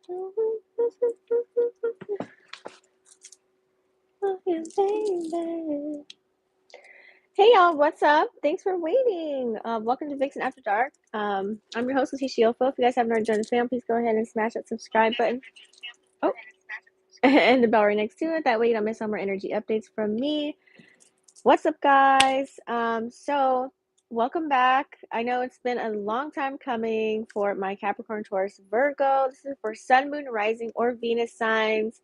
Hey y'all, what's up? Thanks for waiting. Welcome to Vixen After Dark. I'm your host, Officialvixen. If you guys haven't already joined the fam, please go ahead and smash that subscribe button. Oh, and the bell right next to it. That way you don't miss some more energy updates from me. What's up, guys? So welcome back. I know it's been a long time coming for my Capricorn Taurus Virgo. This is for Sun, Moon, Rising, or Venus signs.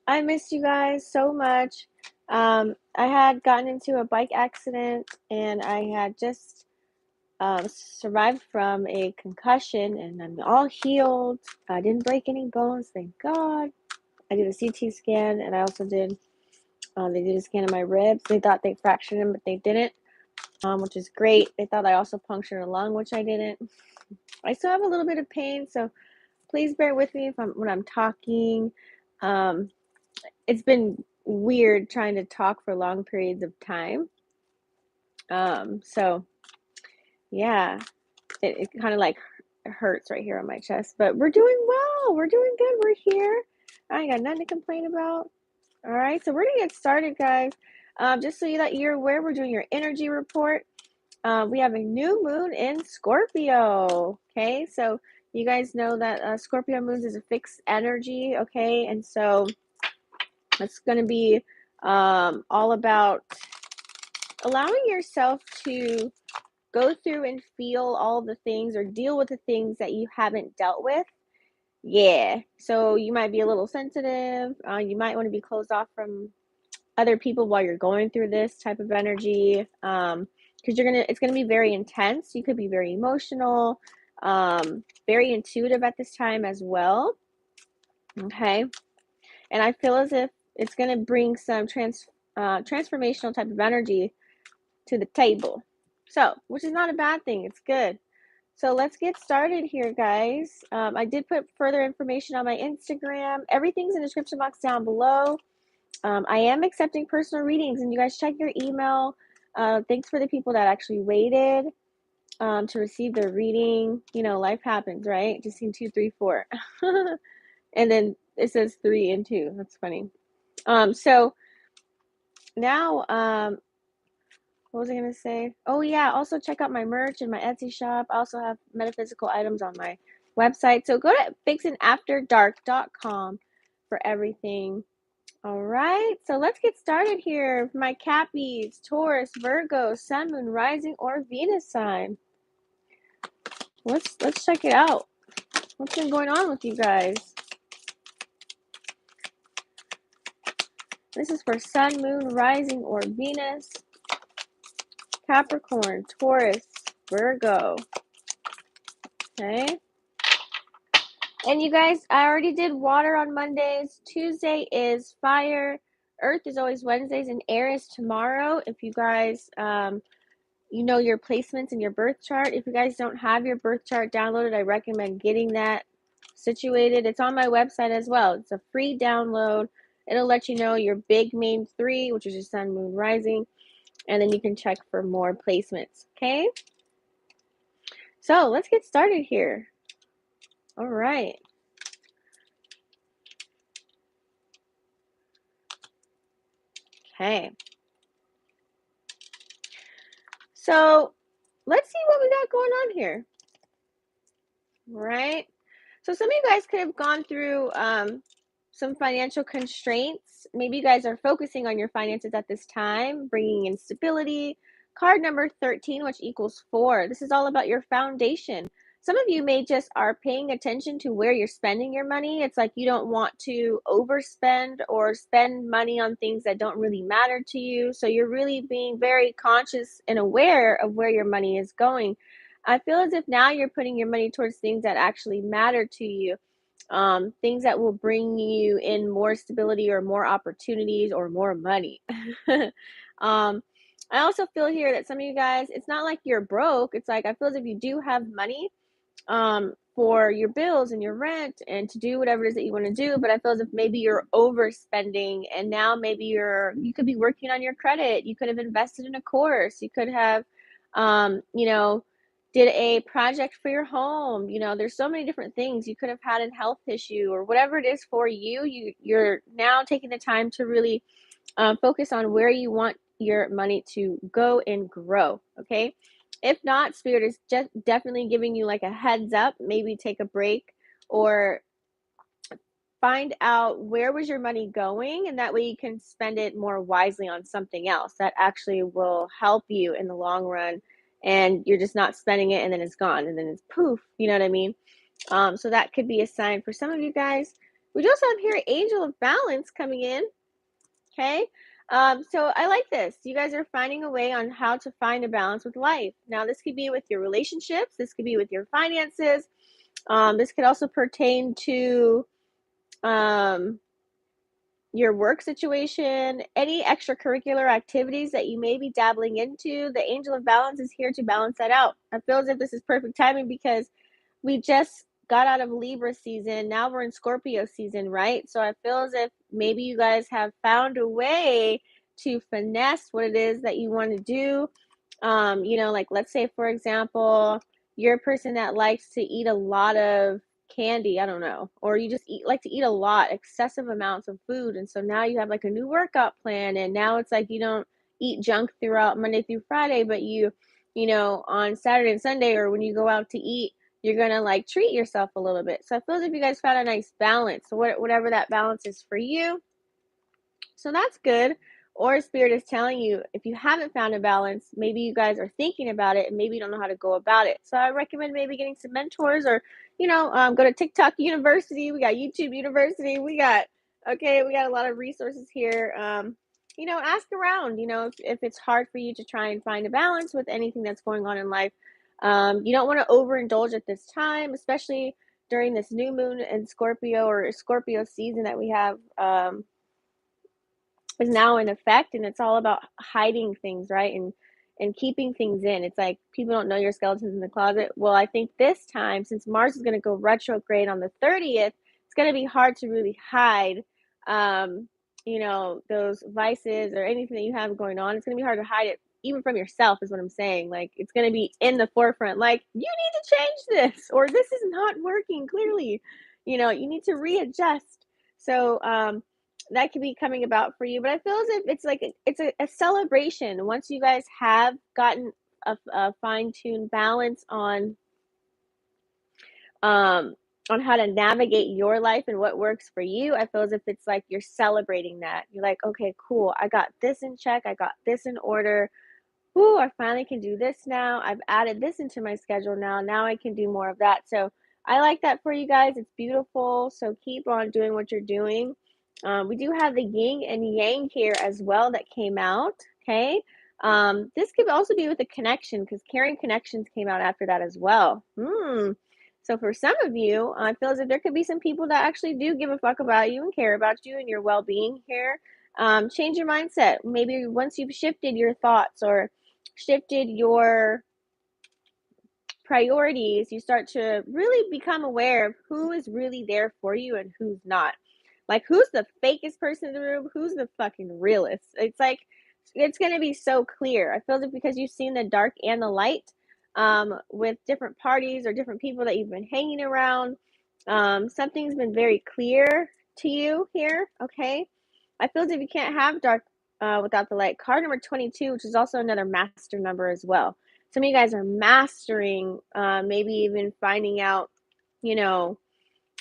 I missed you guys so much. I had gotten into a bike accident and I had just survived from a concussion, and I'm all healed. I didn't break any bones, thank God. I did a CT scan, and I also did, they did a scan of my ribs. They thought they fractured them, but they didn't, which is great. They thought I also punctured a lung, which I didn't. I still have a little bit of pain, so please bear with me when I'm talking. It's been weird trying to talk for long periods of time. So yeah, it kind of like hurts right here on my chest, but we're doing well. We're doing good. We're here. I ain't got nothing to complain about. All right, so we're gonna get started, guys. Just so that you're aware, we're doing your energy report. We have a new moon in Scorpio. Okay, so you guys know that Scorpio moons is a fixed energy. Okay, and so it's going to be all about allowing yourself to go through and feel all the things or deal with the things that you haven't dealt with. Yeah, so you might be a little sensitive. You might want to be closed off from other people while you're going through this type of energy, because it's gonna be very intense. You could be very emotional, very intuitive at this time as well. Okay, and I feel as if it's going to bring some transformational type of energy to the table. So, which is not a bad thing. It's good. So let's get started here, guys. I did put further information on my Instagram. Everything's in the description box down below. I am accepting personal readings, and you guys check your email. Thanks for the people that actually waited to receive their reading. You know, life happens, right? Just seen 2, 3, 4. And then it says 3 and 2. That's funny. So now, what was I going to say? Oh, yeah. Also, check out my merch and my Etsy shop. I also have metaphysical items on my website. So go to FixenAfterDark.com for everything. All right. So let's get started here. My Cappies, Taurus, Virgo, Sun, Moon, Rising, or Venus sign. Let's check it out. What's been going on with you guys? This is for Sun, Moon, Rising, or Venus. Capricorn, Taurus, Virgo. Okay. And you guys, I already did water on Mondays. Tuesday is fire. Earth is always Wednesdays, and air is tomorrow. If you guys, you know your placements in your birth chart. If you guys don't have your birth chart downloaded, I recommend getting that situated. It's on my website as well. It's a free download. It'll let you know your big main 3, which is your Sun, Moon, Rising. And then you can check for more placements. Okay? So let's get started here. All right. Okay. So let's see what we got going on here. Right? So some of you guys could have gone through some financial constraints. Maybe you guys are focusing on your finances at this time, bringing in stability. Card number 13, which equals 4. This is all about your foundation. Some of you may just are paying attention to where you're spending your money. It's like you don't want to overspend or spend money on things that don't really matter to you. So you're really being very conscious and aware of where your money is going. I feel as if now you're putting your money towards things that actually matter to you. Things that will bring you in more stability or more opportunities or more money. I also feel here that some of you guys, it's not like you're broke. It's like I feel as if you do have money for your bills and your rent and to do whatever it is that you want to do. But I feel as if maybe you're overspending, and now maybe you could be working on your credit. You could have invested in a course. You could have, did a project for your home. You know, there's so many different things. You could have had a health issue or whatever it is for you. You're now taking the time to really focus on where you want your money to go and grow. Okay. If not, Spirit is just definitely giving you like a heads up. Maybe take a break or find out where was your money going, and that way you can spend it more wisely on something else that actually will help you in the long run, and you're just not spending it and then it's gone and then it's poof, you know what I mean? So that could be a sign for some of you guys. We also have here Angel of Balance coming in. Okay. So I like this. You guys are finding a way on how to find a balance with life. Now, this could be with your relationships, this could be with your finances. This could also pertain to um, your work situation, any extracurricular activities that you may be dabbling into. The Angel of Balance is here to balance that out. I feel as if this is perfect timing because we just got out of Libra season. Now we're in Scorpio season, right? So I feel as if maybe you guys have found a way to finesse what it is that you want to do. You know, like let's say, for example, you're a person that likes to eat a lot of candy, I don't know, or you just like to eat a lot, excessive amounts of food. And so now you have like a new workout plan, and now it's like you don't eat junk throughout Monday through Friday, but you know, on Saturday and Sunday, or when you go out to eat, you're gonna like treat yourself a little bit. So I feel as if you guys found a nice balance. So whatever that balance is for you, so that's good. Or Spirit is telling you if you haven't found a balance, maybe you guys are thinking about it and maybe you don't know how to go about it. So I recommend maybe getting some mentors, or, you know, go to TikTok University. We got YouTube University. We got a lot of resources here. You know, ask around, you know, if it's hard for you to try and find a balance with anything that's going on in life. You don't want to overindulge at this time, especially during this new moon in Scorpio, or Scorpio season that we have. Is now in effect, and it's all about hiding things, right? And keeping things in. It's like people don't know your skeletons in the closet. Well, I think this time, since Mars is going to go retrograde on the 30th, it's going to be hard to really hide you know, those vices or anything that you have going on. It's going to be hard to hide it even from yourself, is what I'm saying. Like it's going to be in the forefront, like you need to change this, or this is not working clearly. You know, you need to readjust. So that could be coming about for you. But I feel as if it's like a celebration once you guys have gotten a fine-tuned balance um on how to navigate your life and what works for you. I feel as if it's like you're celebrating that. You're like, okay, cool. I got this in check. I got this in order. Ooh, I finally can do this now. I've added this into my schedule now. Now I can do more of that. So I like that for you guys. It's beautiful. So keep on doing what you're doing. We do have the yin and yang here as well that came out. Okay. This could also be with a connection, because carrying connections came out after that as well. So for some of you, I feel as if there could be some people that actually do give a fuck about you and care about you and your well-being here. Change your mindset. Maybe once you've shifted your thoughts or shifted your priorities, you start to really become aware of who is really there for you and who's not. Like, who's the fakest person in the room? Who's the fucking realist? It's like, it's going to be so clear. I feel like because you've seen the dark and the light with different parties or different people that you've been hanging around. Something's been very clear to you here, okay? I feel as if you can't have dark without the light. Card number 22, which is also another master number as well. Some of you guys are mastering, maybe even finding out, you know,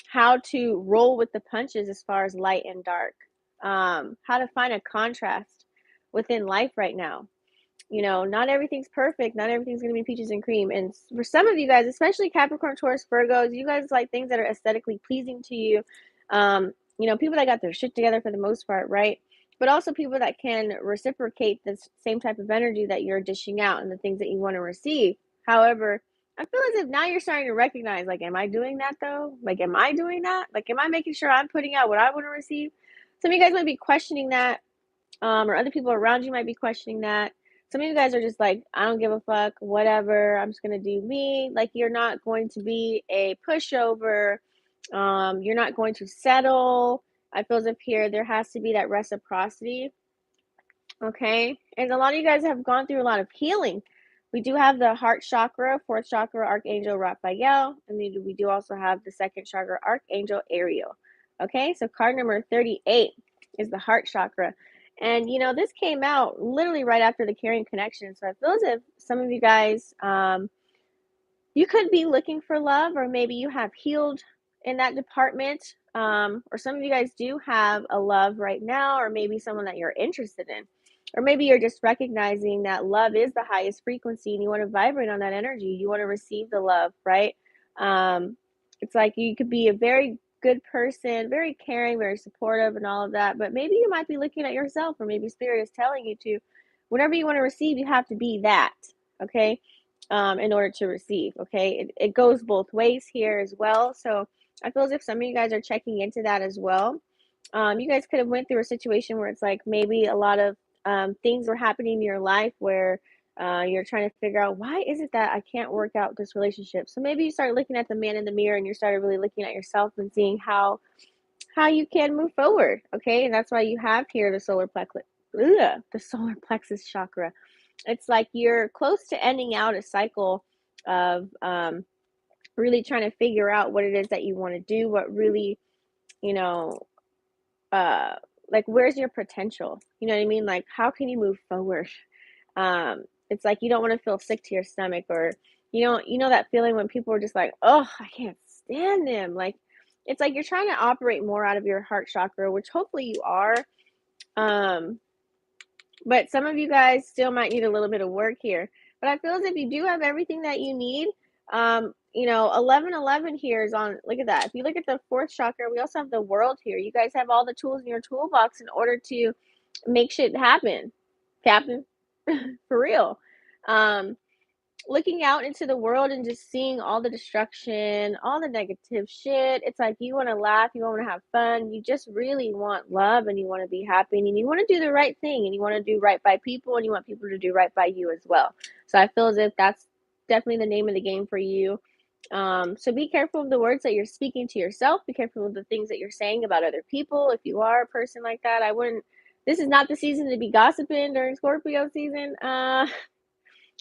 how to roll with the punches as far as light and dark, how to find a contrast within life right now. You know, not everything's perfect. Not everything's going to be peaches and cream. And for some of you guys, especially Capricorn, Taurus, Virgos, you guys like things that are aesthetically pleasing to you. You know, people that got their shit together for the most part, right? But also people that can reciprocate this same type of energy that you're dishing out and the things that you want to receive. However, I feel as if now you're starting to recognize, like, am I doing that though? Like, am I doing that? Like, am I making sure I'm putting out what I want to receive? Some of you guys might be questioning that, or other people around you might be questioning that. Some of you guys are just like, I don't give a fuck, whatever, I'm just going to do me. Like, you're not going to be a pushover. You're not going to settle. I feel as if here there has to be that reciprocity. Okay. And a lot of you guys have gone through a lot of healing We do have the heart chakra, fourth chakra, Archangel Raphael, and then we do also have the second chakra, Archangel Ariel. Okay, so card number 38 is the heart chakra. And you know, this came out literally right after the Carrying Connection. So I feel as if some of you guys, you could be looking for love, or maybe you have healed in that department, or some of you guys do have a love right now, or maybe someone that you're interested in, or maybe you're just recognizing that love is the highest frequency and you want to vibrate on that energy. You want to receive the love, right? It's like you could be a very good person, very caring, very supportive, and all of that, but maybe you might be looking at yourself, or maybe spirit is telling you to, whatever you want to receive, you have to be that, okay? In order to receive. Okay, it goes both ways here as well. So I feel as if some of you guys are checking into that as well. You guys could have went through a situation where it's like maybe a lot of things were happening in your life where you're trying to figure out, why is it that I can't work out this relationship. So maybe you start looking at the man in the mirror and you started really looking at yourself and seeing how you can move forward. Okay, and that's why you have here the solar plexus chakra. It's like you're close to ending out a cycle of really trying to figure out what it is that you want to do, what really, you know, uh, like where's your potential? You know what I mean? Like, how can you move forward? It's like you don't want to feel sick to your stomach, or you know that feeling when people are just like, oh, I can't stand them. Like, it's like you're trying to operate more out of your heart chakra, which hopefully you are. Um, but some of you guys still might need a little bit of work here. But I feel as if you do have everything that you need. You know, 1111 here is on, look at that. If you look at the fourth chakra, we also have the world here. You guys have all the tools in your toolbox in order to make shit happen, Captain. For real. Um, Looking out into the world and just seeing all the destruction, all the negative shit. It's like you want to laugh, you want to have fun, you just really want love, and you want to be happy, and you want to do the right thing, and you want to do right by people, and you want people to do right by you as well. So I feel as if that's definitely the name of the game for you. So be careful of the words that you're speaking to yourself. Be careful of the things that you're saying about other people. If you are a person like that, I wouldn't. This is not the season to be gossiping during Scorpio season.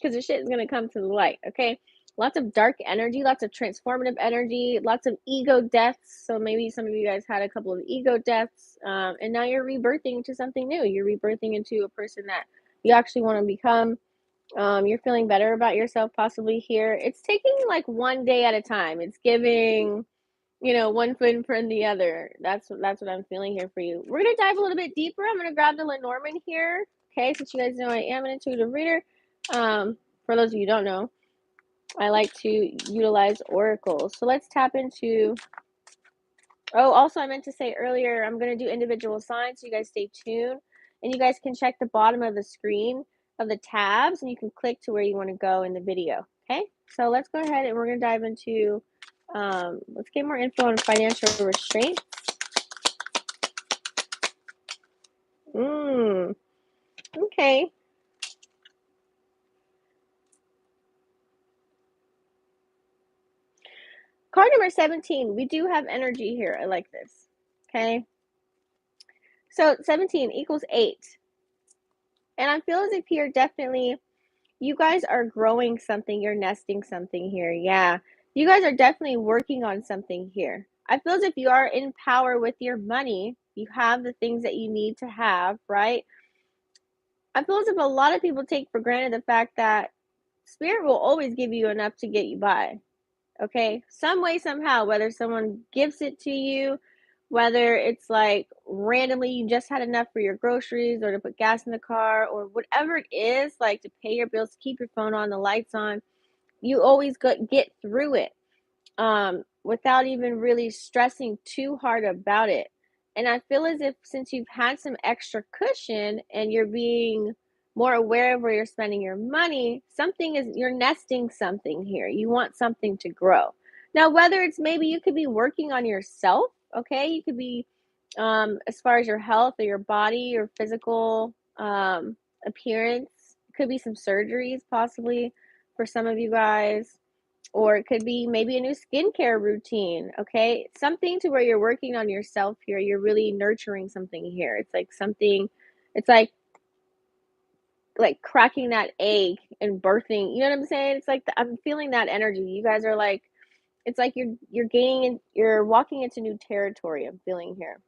Because the shit is going to come to the light, okay? Lots of dark energy, lots of transformative energy, lots of ego deaths. So maybe some of you guys had a couple of ego deaths, and now you're rebirthing into something new. You're rebirthing into a person that you actually want to become. You're feeling better about yourself possibly here. It's taking like one day at a time. It's giving, one foot in front of the other. That's what I'm feeling here for you. We're going to dive a little bit deeper. I'm going to grab the Lenormand here. Okay, since you guys know I am an intuitive reader. For those of you who don't know, I like to utilize oracles. So let's tap into, also I meant to say earlier, I'm going to do individual signs, so you guys stay tuned. And you guys can check the bottom of the screen of the tabs, and you can click to where you want to go in the video. Okay, so let's go ahead and we're going to dive into, let's get more info on financial restraint. Okay. Card number 17, we do have energy here. I like this. Okay. So 17 equals 8. And I feel as if here definitely you guys are growing something, you're nesting something here. Yeah. You guys are definitely working on something here. I feel as if you are in power with your money. You have the things that you need to have, right? I feel as if a lot of people take for granted the fact that spirit will always give you enough to get you by. Okay, some way, somehow, whether someone gives it to you, whether it's like randomly you just had enough for your groceries or to put gas in the car, or whatever it is, like to pay your bills, to keep your phone on, the lights on, you always get through it without even really stressing too hard about it. And I feel as if since you've had some extra cushion and you're being more aware of where you're spending your money, you're nesting something here. You want something to grow. Now, whether it's maybe you could be working on yourself, okay? You could be, as far as your health or your body, your physical appearance. It could be some surgeries possibly for some of you guys, or it could be maybe a new skincare routine. Okay, something to where you're working on yourself here. You're really nurturing something here. It's like like cracking that egg and birthing. You know what I'm saying? It's like I'm feeling that energy. You guys are like, it's like you're gaining, you're walking into new territory. I'm feeling here.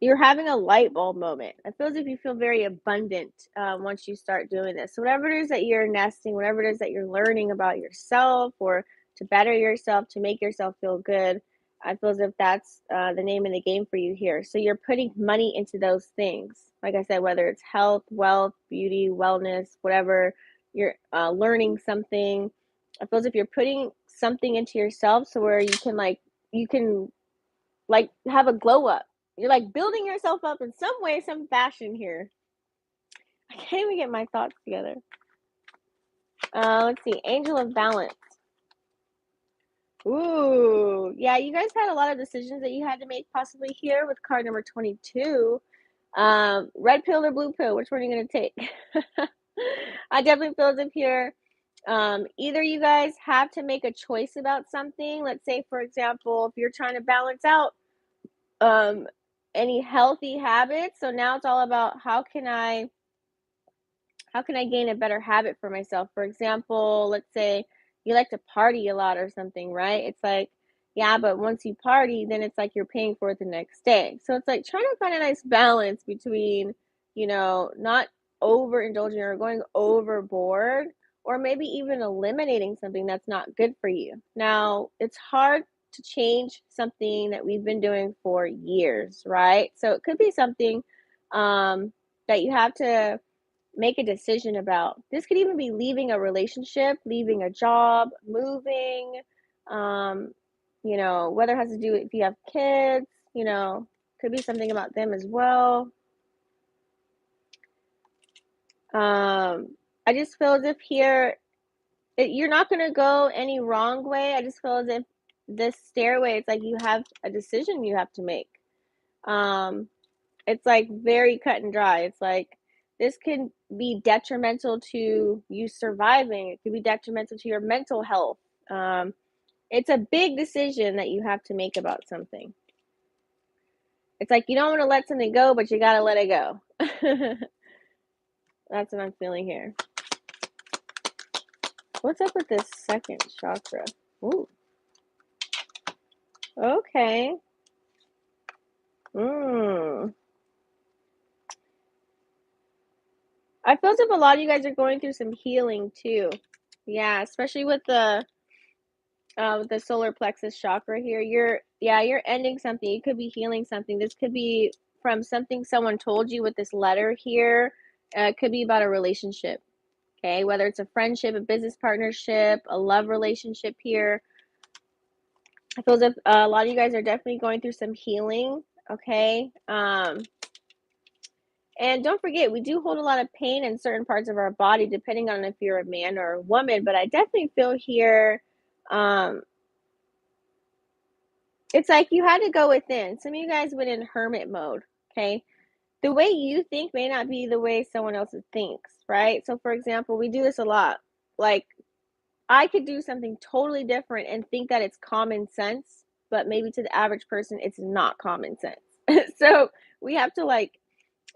You're having a light bulb moment. It feels like you feel very abundant once you start doing this. So whatever it is that you're nesting, whatever it is that you're learning about yourself or to better yourself, to make yourself feel good, I feel as if that's the name of the game for you here. So you're putting money into those things. Like I said, whether it's health, wealth, beauty, wellness, whatever, you're learning something. I feel as if you're putting something into yourself so where you can like have a glow up. You're like building yourself up in some way, some fashion here. I can't even get my thoughts together. Let's see. Angel of Balance. Ooh, yeah, you guys had a lot of decisions that you had to make possibly here with card number 22. Red pill or blue pill? Which one are you going to take? I definitely feel as if here, either you guys have to make a choice about something. Let's say, for example, if you're trying to balance out any healthy habits. So now it's all about how can I gain a better habit for myself? For example, let's say you like to party a lot or something, right? It's like, yeah, but once you party, then it's like you're paying for it the next day. So it's like trying to find a nice balance between, not overindulging or going overboard, or maybe even eliminating something that's not good for you. Now, it's hard to change something that we've been doing for years, right? So it could be something that you have to make a decision about. This could even be leaving a relationship, leaving a job, moving, um, whether it has to do with if you have kids, could be something about them as well. I just feel as if here, you're not going to go any wrong way. I just feel as if this stairway, it's like you have a decision you have to make. It's like very cut and dry. It's like this can be detrimental to you surviving. It could be detrimental to your mental health. It's a big decision that you have to make about something. It's like you don't want to let something go, but you got to let it go. That's what I'm feeling here. What's up with this second chakra? Ooh. Okay. I feel as if a lot of you guys are going through some healing too. Yeah, especially with the solar plexus chakra here. You're ending something. You could be healing something. This could be from something someone told you with this letter here. It could be about a relationship. Okay, whether it's a friendship, a business partnership, a love relationship here. I feel as if a lot of you guys are definitely going through some healing. Okay. And don't forget, we do hold a lot of pain in certain parts of our body, depending on if you're a man or a woman. But I definitely feel here, it's like you had to go within. Some of you guys went in hermit mode, okay? The way you think may not be the way someone else thinks, right? So, for example, we do this a lot. Like, I could do something totally different and think that it's common sense, but maybe to the average person, it's not common sense. So, we have to,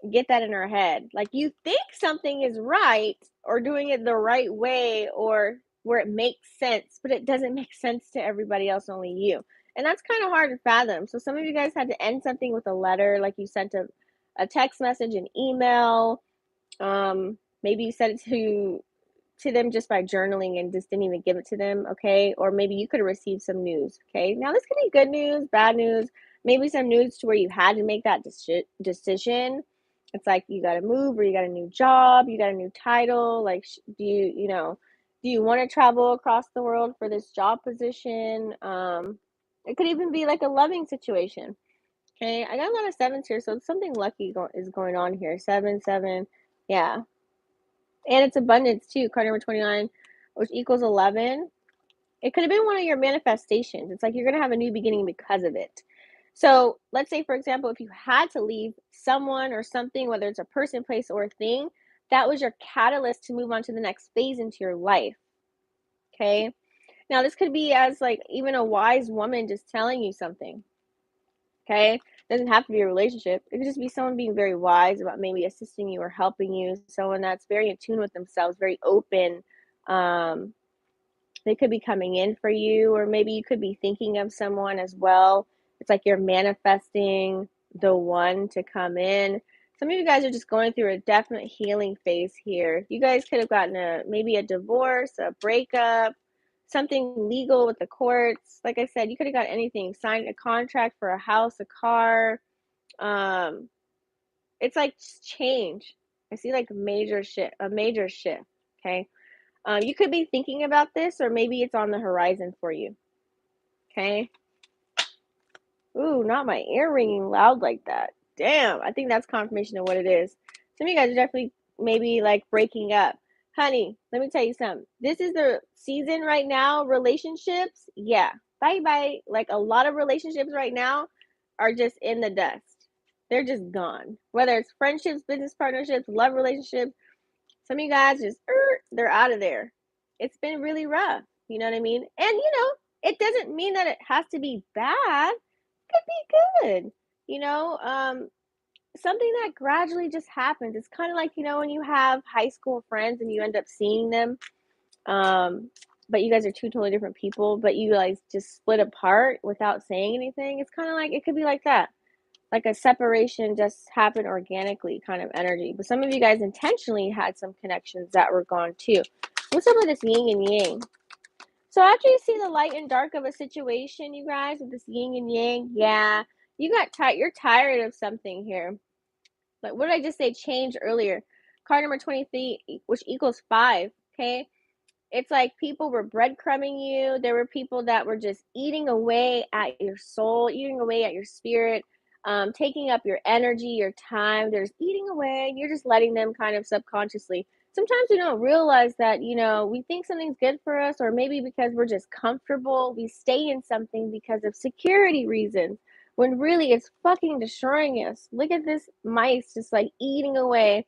get that in our head. Like, you think something is right or doing it the right way or where it makes sense, but it doesn't make sense to everybody else, only you. And that's kind of hard to fathom. So some of you guys had to end something with a letter, like you sent a text message, an email. Maybe you sent it to them just by journaling and just didn't even give it to them, okay? Or maybe you could have received some news, okay? Now this could be good news, bad news, maybe some news to where you had to make that decision. It's like you got to move, or you got a new job, you got a new title. Like, do you want to travel across the world for this job position? It could even be like a loving situation. Okay, I got a lot of sevens here, so something lucky is going on here. 7, yeah, and it's abundance too. Card number 29, which equals 11. It could have been one of your manifestations. It's like you're gonna have a new beginning because of it. So let's say, for example, if you had to leave someone or something, whether it's a person, place, or a thing, that was your catalyst to move on to the next phase into your life. Okay. Now, this could be as like even a wise woman just telling you something. Okay. Doesn't have to be a relationship. It could just be someone being very wise about maybe assisting you or helping you. Someone that's very in tune with themselves, very open. Um, they could be coming in for you, or maybe you could be thinking of someone as well. It's like you're manifesting the one to come in. Some of you guys are just going through a definite healing phase here. You guys could have gotten maybe a divorce, a breakup, something legal with the courts. Like I said, you could have got anything, signed a contract for a house, a car. It's like change. I see like a major shift, okay? You could be thinking about this, or maybe it's on the horizon for you, okay? Ooh, not my ear ringing loud like that. Damn, I think that's confirmation of what it is. Some of you guys are definitely maybe like breaking up. Honey, let me tell you something. This is the season right now. Relationships, yeah, bye-bye. Like a lot of relationships right now are just in the dust. They're just gone. Whether it's friendships, business partnerships, love relationships, some of you guys just, they're out of there. It's been really rough. You know what I mean? And, it doesn't mean that it has to be bad. It could be good. Something that gradually just happens. It's kind of like, when you have high school friends and you end up seeing them, but you guys are two totally different people, but you guys just split apart without saying anything. It's kind of like, it could be like that. Like a separation just happened organically kind of energy. But some of you guys intentionally had some connections that were gone too. What's up with this yin and yang? So after you see the light and dark of a situation, you guys, with this yin and yang, yeah, you got tired. You're tired of something here. Like, what did I just say? Change earlier. Card number 23, which equals 5, okay? It's like people were breadcrumbing you. There were people that were just eating away at your soul, eating away at your spirit, taking up your energy, your time. They're just eating away. You're just letting them kind of subconsciously. Sometimes we don't realize that, we think something's good for us, or maybe because we're just comfortable, we stay in something because of security reasons, when really it's fucking destroying us. Look at this mice just like eating away.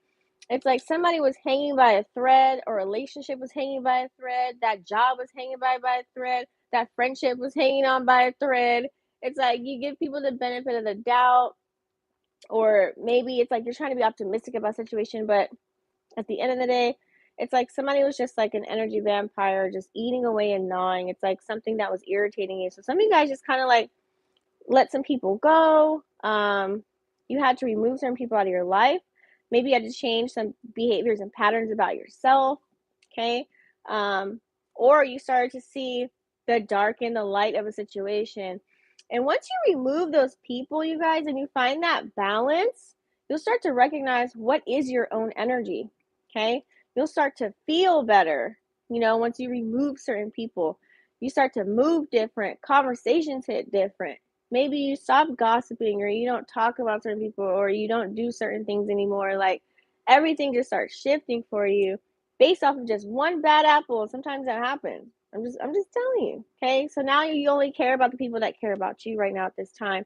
It's like somebody was hanging by a thread, or a relationship was hanging by a thread, that job was hanging by a thread, that friendship was hanging on by a thread. It's like you give people the benefit of the doubt, or maybe it's like you're trying to be optimistic about a situation, but at the end of the day, it's like somebody was just like an energy vampire, just eating away and gnawing. It's like something that was irritating you. So some of you guys just kind of like let some people go. You had to remove certain people out of your life. Maybe you had to change some behaviors and patterns about yourself, okay? Or you started to see the dark and the light of a situation. And once you remove those people, you guys, and you find that balance, you'll start to recognize what is your own energy, okay? You'll start to feel better, once you remove certain people. You start to move different. Conversations hit different. Maybe you stop gossiping, or you don't talk about certain people, or you don't do certain things anymore. Like everything just starts shifting for you based off of just one bad apple. Sometimes that happens. I'm just telling you. Okay. So now you only care about the people that care about you right now at this time.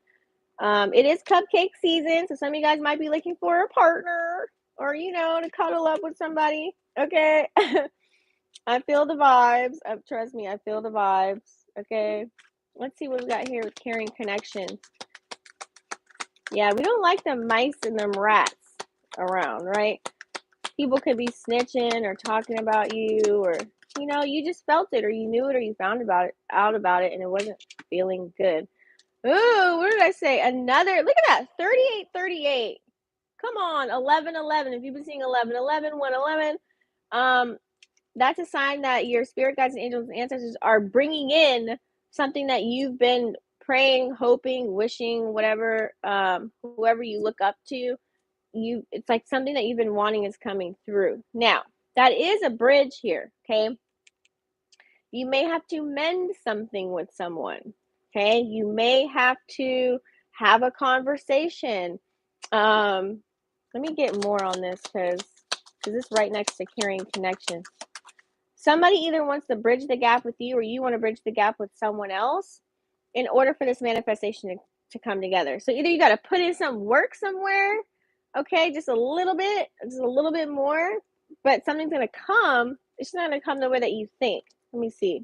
It is cupcake season. So some of you guys might be looking for a partner, or, to cuddle up with somebody. Okay. I feel the vibes. Trust me, I feel the vibes. Okay. Let's see what we got here with caring connection. Yeah, we don't like them mice and them rats around, right? People could be snitching or talking about you, or, you just felt it, or you knew it, or you found out about it, and it wasn't feeling good. Ooh, what did I say? Another, look at that, 3838. Come on, 1111. If you've been seeing 1111, 111, that's a sign that your spirit guides and angels and ancestors are bringing in something that you've been praying, hoping, wishing, whatever, whoever you look up to, it's like something that you've been wanting is coming through. Now, that is a bridge here, okay? You may have to mend something with someone, okay? You may have to have a conversation. Let me get more on this, because this is right next to caring connection. Somebody either wants to bridge the gap with you, or you want to bridge the gap with someone else in order for this manifestation to come together. So either you got to put in some work somewhere, okay, just a little bit more, but something's going to come. It's not going to come the way that you think. Let me see.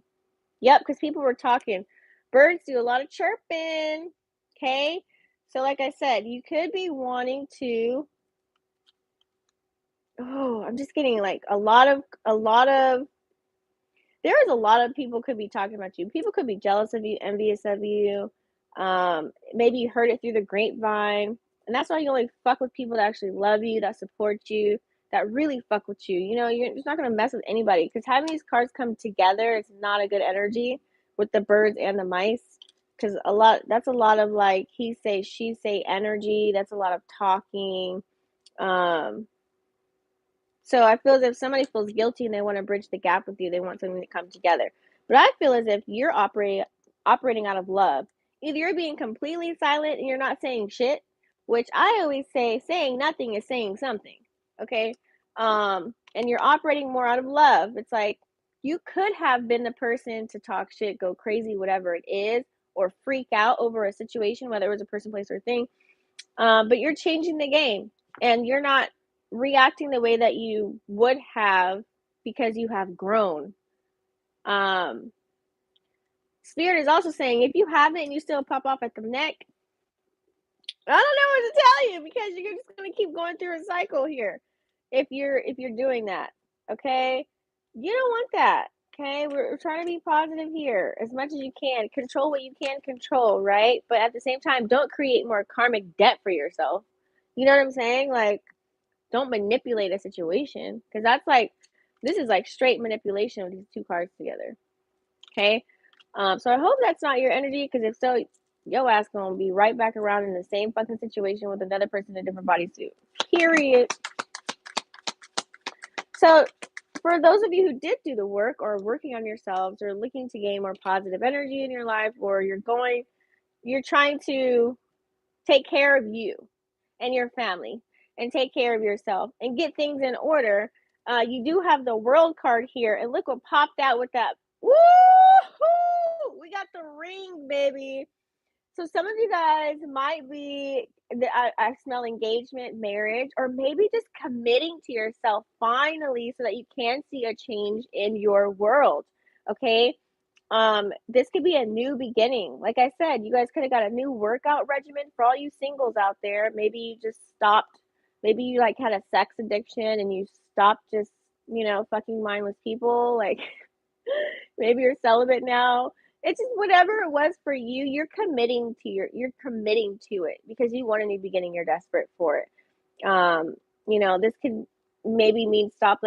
Yep, because people were talking. Birds do a lot of chirping, okay? So like I said, you could be wanting to, oh, I'm just getting like a lot of, there is a lot of people could be talking about you. People could be jealous of you, envious of you. Maybe you heard it through the grapevine. And that's why you only fuck with people that actually love you, that support you, that really fuck with you. You know, you're just not going to mess with anybody, because having these cards come together is not a good energy with the birds and the mice. Because that's a lot of like he say, she say energy. That's a lot of talking. So I feel as if somebody feels guilty and they want to bridge the gap with you, they want something to come together. But I feel as if you're operating out of love. Either you're being completely silent and you're not saying shit, which I always say, saying nothing is saying something. Okay? And you're operating more out of love. It's like you could have been the person to talk shit, go crazy, whatever it is, or freak out over a situation, whether it was a person, place, or thing. But you're changing the game, and you're not reacting the way that you would have, because you have grown. Spirit is also saying, if you haven't and you still pop off at the neck, I don't know what to tell you, because you're just going to keep going through a cycle here if you're doing that. Okay, you don't want that. Okay, we're trying to be positive here as much as you can. Control what you can control, right? But at the same time, don't create more karmic debt for yourself. You know what I'm saying? Like, don't manipulate a situation, because that's like, this is like straight manipulation with these two cards together. Okay, so I hope that's not your energy, because if so, your ass gonna be right back around in the same fucking situation with another person in a different bodysuit. Period. So for those of you who did do the work, or working on yourselves, or looking to gain more positive energy in your life, or you're trying to take care of you and your family, and take care of yourself and get things in order, you do have the World card here, and look what popped out with that. Woo-hoo! We got the ring, baby. So some of you guys might be, I smell engagement, marriage, or maybe just committing to yourself finally, so that you can see a change in your world. Okay, this could be a new beginning. Like I said, you guys could have got a new workout regimen for all you singles out there. Maybe you just stopped. Maybe you like had a sex addiction and you stopped just, fucking mindless people. Like, maybe you're celibate now. It's just whatever it was for you. You're committing to it because you want a new beginning. You're desperate for it. This could maybe mean stop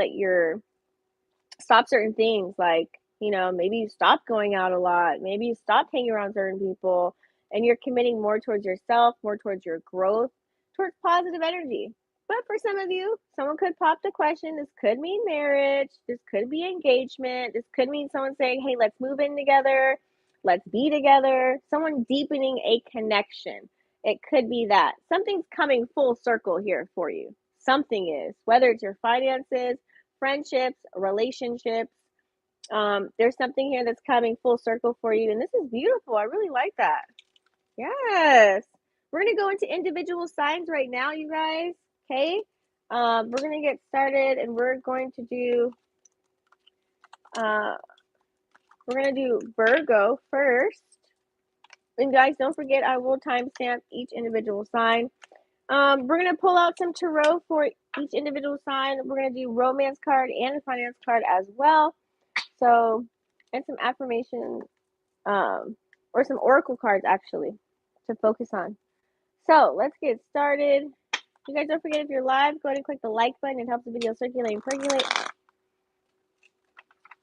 certain things, like, maybe you stop going out a lot, maybe you stop hanging around certain people, and you're committing more towards yourself, more towards your growth, towards positive energy. But for some of you, someone could pop the question. This could mean marriage, this could be engagement, this could mean someone saying, hey, let's move in together, let's be together, someone deepening a connection. It could be that something's coming full circle here for you. Something is, whether it's your finances, friendships, relationships. There's something here that's coming full circle for you, and this is beautiful. I really like that. Yes. We're going to go into individual signs right now, you guys. Okay. We're going to get started, and we're going to do Virgo first. And guys, don't forget, I will timestamp each individual sign. We're going to pull out some tarot for each individual sign. We're going to do romance card and a finance card as well. So, and some affirmation, or some oracle cards actually to focus on. So let's get started. You guys, don't forget, if you're live, go ahead and click the like button. It helps the video circulate and percolate.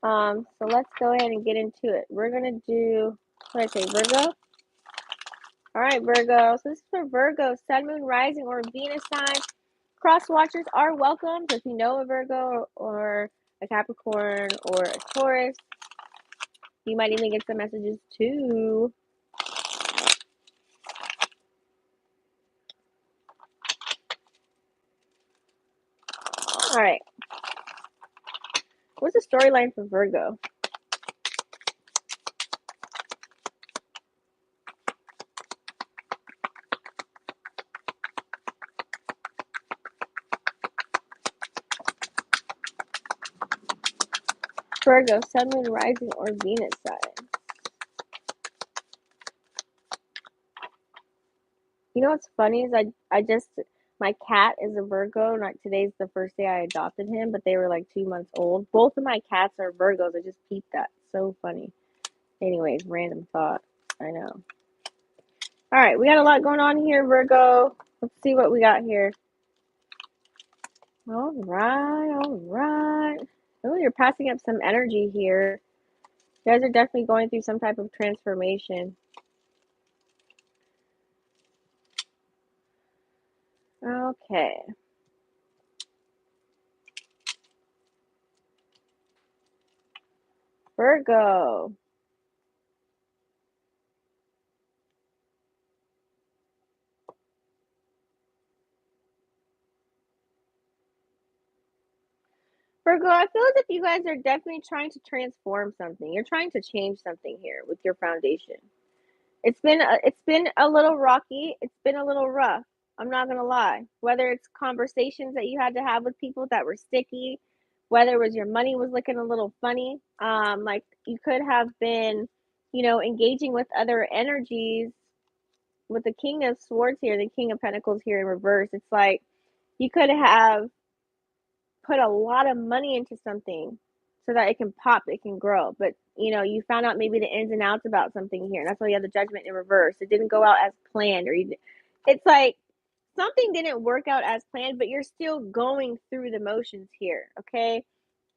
So let's go ahead and get into it. We're gonna do, what did I say, Virgo? All right, Virgo. So this is for Virgo, Sun, Moon, Rising, or Venus sign. Cross watchers are welcome. So if you know a Virgo or a Capricorn or a Taurus, you might even get some messages too. All right. What's the storyline for Virgo? Virgo, Sun, Moon, Rising, or Venus sign. You know what's funny is my cat is a Virgo. Not today's the first day I adopted him, but they were like 2 months old. Both of my cats are Virgos. I just peeped that. So funny. Anyways, random thought. I know. All right, we got a lot going on here, Virgo. Let's see what we got here. All right, all right. Oh, you're passing up some energy here. You guys are definitely going through some type of transformation. Okay. Virgo. Virgo, I feel as if you guys are definitely trying to transform something. You're trying to change something here with your foundation. It's been a little rocky. It's been a little rough. I'm not gonna lie. Whether it's conversations that you had to have with people that were sticky, whether it was your money was looking a little funny, like you could have been, engaging with other energies with the King of Swords here, the King of Pentacles here in reverse. It's like you could have put a lot of money into something so that it can pop, it can grow. But you found out maybe the ins and outs about something here. And that's why you have the Judgment in reverse. It didn't go out as planned, it's like something didn't work out as planned, but you're still going through the motions here. Okay.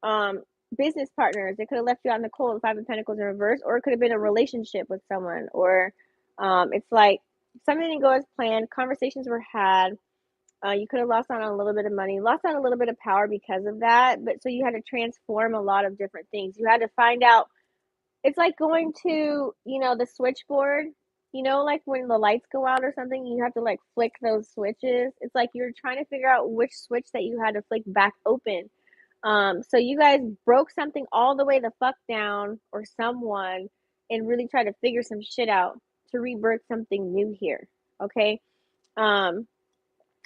Um, Business partners, it could have left you out in the cold, Five of Pentacles in reverse, or it could have been a relationship with someone, or it's like something didn't go as planned, conversations were had, you could have lost out on a little bit of money, lost out a little bit of power because of that. But so you had to transform a lot of different things. You had to find out. It's like going to, the switchboard, like when the lights go out or something, you have to like flick those switches. It's like you're trying to figure out which switch that you had to flick back open. So you guys broke something all the way the fuck down, or someone, and really try to figure some shit out to rebirth something new here. Okay. Um,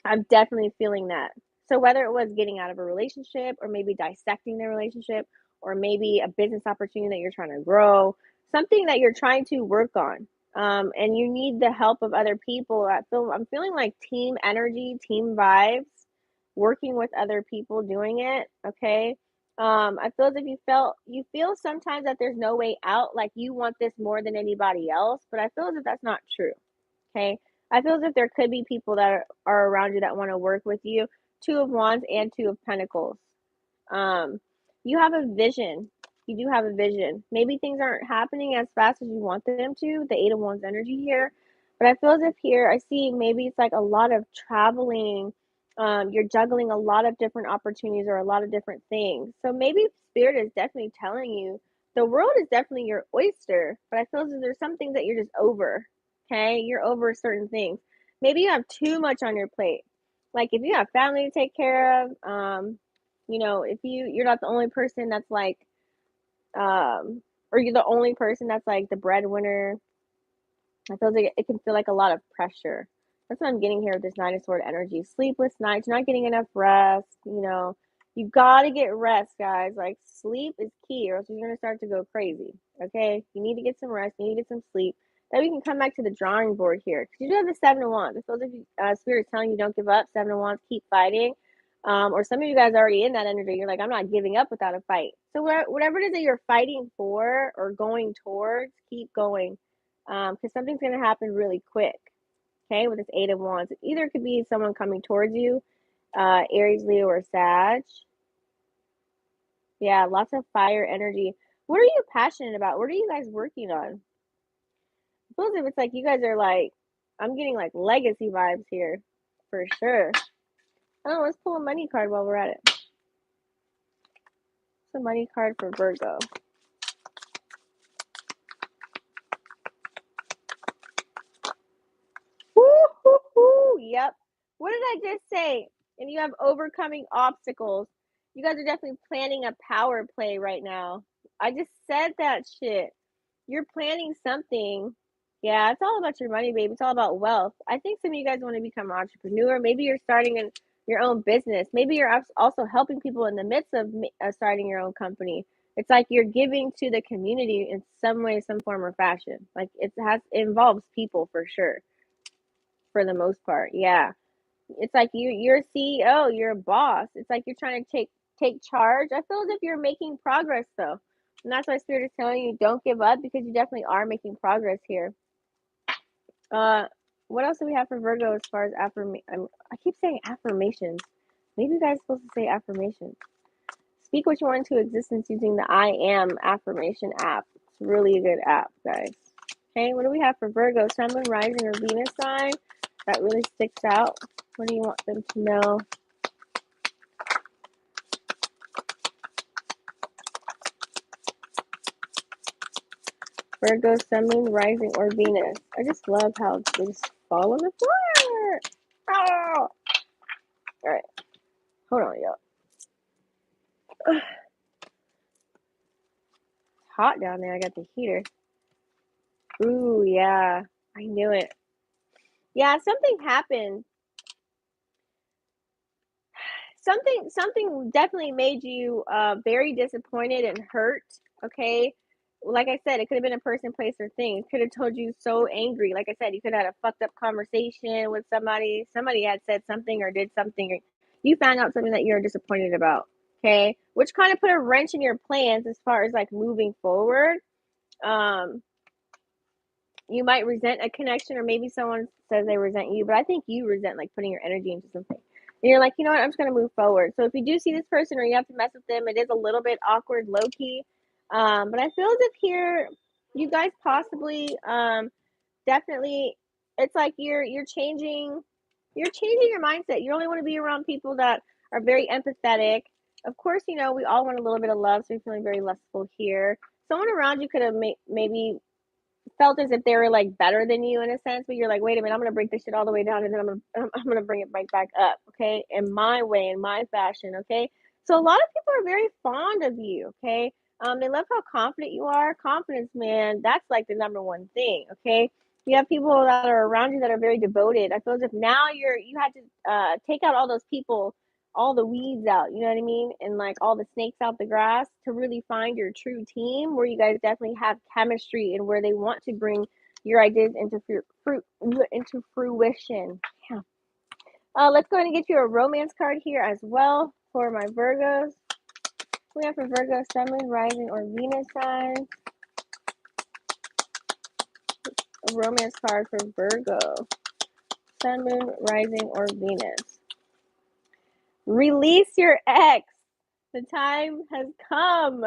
I'm definitely feeling that. So whether it was getting out of a relationship, or maybe dissecting the relationship, or maybe a business opportunity that you're trying to grow, something that you're trying to work on, and you need the help of other people. I'm feeling like team energy, team vibes, working with other people doing it. Okay. I feel as if you feel sometimes that there's no way out, like you want this more than anybody else, but I feel as if that's not true. Okay. I feel as if there could be people that are around you that want to work with you. Two of Wands and Two of Pentacles. Um, you have a vision. You do have a vision. Maybe things aren't happening as fast as you want them to. The Eight of Wands energy here. But I feel as if here, I see maybe it's like a lot of traveling. You're juggling a lot of different opportunities or a lot of different things. So maybe Spirit is definitely telling you the world is definitely your oyster. But I feel as if there's some things that you're just over. Okay, you're over certain things. Maybe you have too much on your plate. Like if you have family to take care of, if you're not the only person that's like, or you're the only person that's like the breadwinner, I feel like it can feel like a lot of pressure. That's what I'm getting here with this Nine of Sword energy. Sleepless nights, you're not getting enough rest. You gotta get rest, guys. Like sleep is key, or else you're gonna start to go crazy. Okay, you need to get some rest. You need to get some sleep. Then we can come back to the drawing board here, because you do have the Seven of Wands. It feels like Spirit is telling you don't give up. Seven of Wands, keep fighting. Or some of you guys are already in that energy. You're like, I'm not giving up without a fight. So whatever it is that you're fighting for or going towards, keep going, because something's going to happen really quick. Okay, with this Eight of Wands, either it could be someone coming towards you, Aries, Leo, or Sag. Yeah, lots of fire energy. What are you passionate about? What are you guys working on? It feels like it's like you guys are like, I'm getting like legacy vibes here, for sure. Oh, let's pull a money card while we're at it. It's a money card for Virgo. Woo-hoo-hoo. Yep. What did I just say? And you have overcoming obstacles. You guys are definitely planning a power play right now. I just said that shit. You're planning something. Yeah, it's all about your money, baby. It's all about wealth. I think some of you guys want to become an entrepreneur. Maybe you're starting your own business. Maybe you're also helping people in the midst of starting your own company. It's like you're giving to the community in some way, some form or fashion. Like it involves people for sure. for the most part. Yeah. It's like you're a CEO, you're a boss. It's like you're trying to take charge. I feel as if you're making progress though. And that's why Spirit is telling you don't give up, because you definitely are making progress here. What else do we have for Virgo as far as I keep saying affirmations. Maybe you guys are supposed to say affirmations. Speak what you want into existence using the I Am affirmation app. It's really a good app, guys. Okay, what do we have for Virgo? Sun, Moon, Rising, or Venus sign? That really sticks out. What do you want them to know? Virgo, Sun, Moon, Rising, or Venus? I just love how they just fall on the floor. Oh! All right. Hold on, y'all. It's hot down there. I got the heater. Ooh, yeah. I knew it. Yeah, something happened. Something definitely made you very disappointed and hurt. Okay, like I said, it could have been a person, place, or thing. It could have told you so angry. Like I said, you could have had a fucked up conversation with somebody. Somebody had said something or did something, or you found out something that you're disappointed about. Okay, which kind of put a wrench in your plans as far as like moving forward. You might resent a connection, or maybe someone says they resent you, but I think you resent like putting your energy into something. And you're like, you know what, I'm just going to move forward. So if you do see this person or you have to mess with them, it is a little bit awkward, low key. But I feel as if here, you guys possibly, definitely, it's like you're changing your mindset. You only want to be around people that are very empathetic. Of course, you know, we all want a little bit of love, so you're feeling very lustful here. Someone around you could have maybe felt as if they were like better than you in a sense, but you're like, wait a minute, I'm gonna break this shit all the way down, and then I'm gonna bring it right back up, okay, in my way, in my fashion, okay. So a lot of people are very fond of you, okay. They love how confident you are. Confidence, man, that's like the number one thing, okay. You have people that are around you that are very devoted. I feel as if now you had to take out all those people, all the weeds out, you know what I mean? And like all the snakes out the grass to really find your true team where you guys definitely have chemistry and where they want to bring your ideas into fruition. Yeah. Let's go ahead and get you a romance card here as well for my Virgos. We have for Virgo, Sun, Moon, Rising, or Venus sign. A romance card for Virgo, Sun, Moon, Rising, or Venus. Release your ex. The time has come.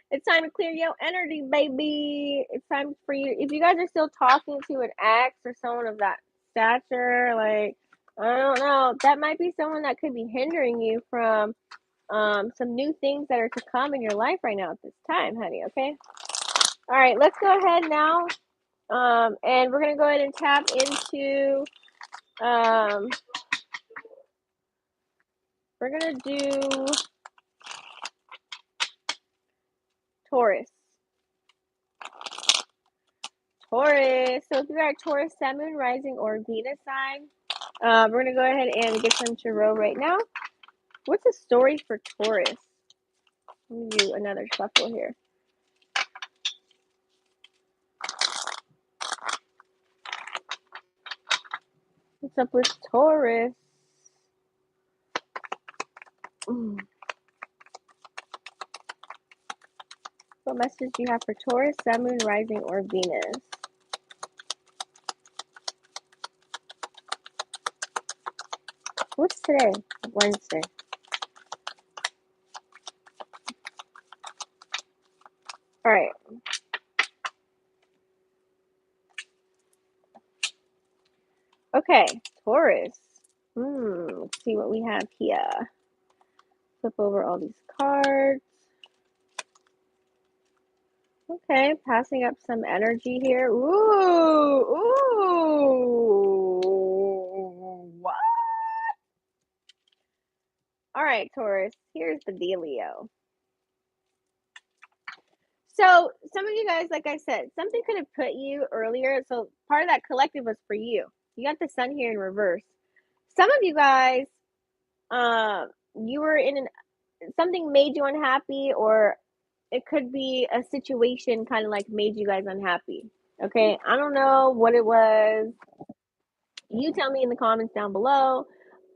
It's time to clear your energy, baby. It's time for you. If you guys are still talking to an ex or someone of that stature, like, I don't know, that might be someone that could be hindering you from some new things that are to come in your life right now at this time, honey, okay? All right, let's go ahead now. And we're going to go ahead and tap into, we're going to do Taurus. Taurus. So if you got Taurus, Sun, Moon, Rising, or Venus sign, we're going to go ahead and get some tarot right now. What's the story for Taurus? Let me do another shuffle here. What's up with Taurus? What message do you have for Taurus, Sun, Moon, Rising, or Venus? What's today? Wednesday. All right. Okay, Taurus. Let's see what we have here. Flip over all these cards. Okay, passing up some energy here. Ooh, what? All right, Taurus, here's the dealio. So some of you guys, like I said, something could have put you earlier. So part of that collective was for you. You got the sun here in reverse. Some of you guys, you were in something made you unhappy, or it could be a situation kind of like made you guys unhappy. Okay, I don't know what it was. You tell me in the comments down below.